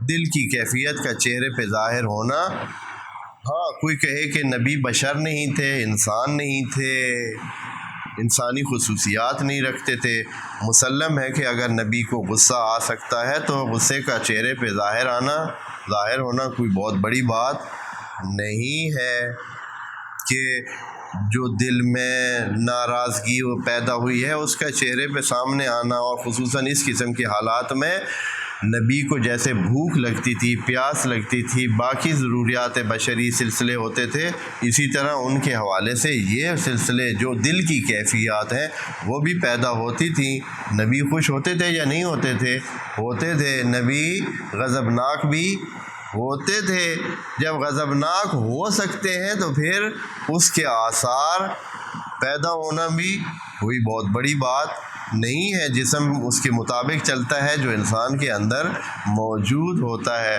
دل کی کیفیت کا چہرے پہ ظاہر ہونا۔ ہاں کوئی کہے کہ نبی بشر نہیں تھے، انسان نہیں تھے، انسانی خصوصیات نہیں رکھتے تھے، مسلم ہے کہ اگر نبی کو غصہ آ سکتا ہے تو غصے کا چہرے پہ ظاہر ہونا کوئی بہت بڑی بات نہیں ہے کہ جو دل میں ناراضگی پیدا ہوئی ہے اس کا چہرے پہ سامنے آنا، اور خصوصاً اس قسم کے حالات میں نبی کو جیسے بھوک لگتی تھی، پیاس لگتی تھی، باقی ضروریات بشری سلسلے ہوتے تھے، اسی طرح ان کے حوالے سے یہ سلسلے جو دل کی کیفیات ہیں وہ بھی پیدا ہوتی تھیں۔ نبی خوش ہوتے تھے یا نہیں ہوتے تھے؟ ہوتے تھے۔ نبی غضبناک بھی ہوتے تھے۔ جب غضبناک ہو سکتے ہیں تو پھر اس کے آثار پیدا ہونا بھی کوئی بہت بڑی بات نہیں ہے۔ جسم اس کے مطابق چلتا ہے جو انسان کے اندر موجود ہوتا ہے۔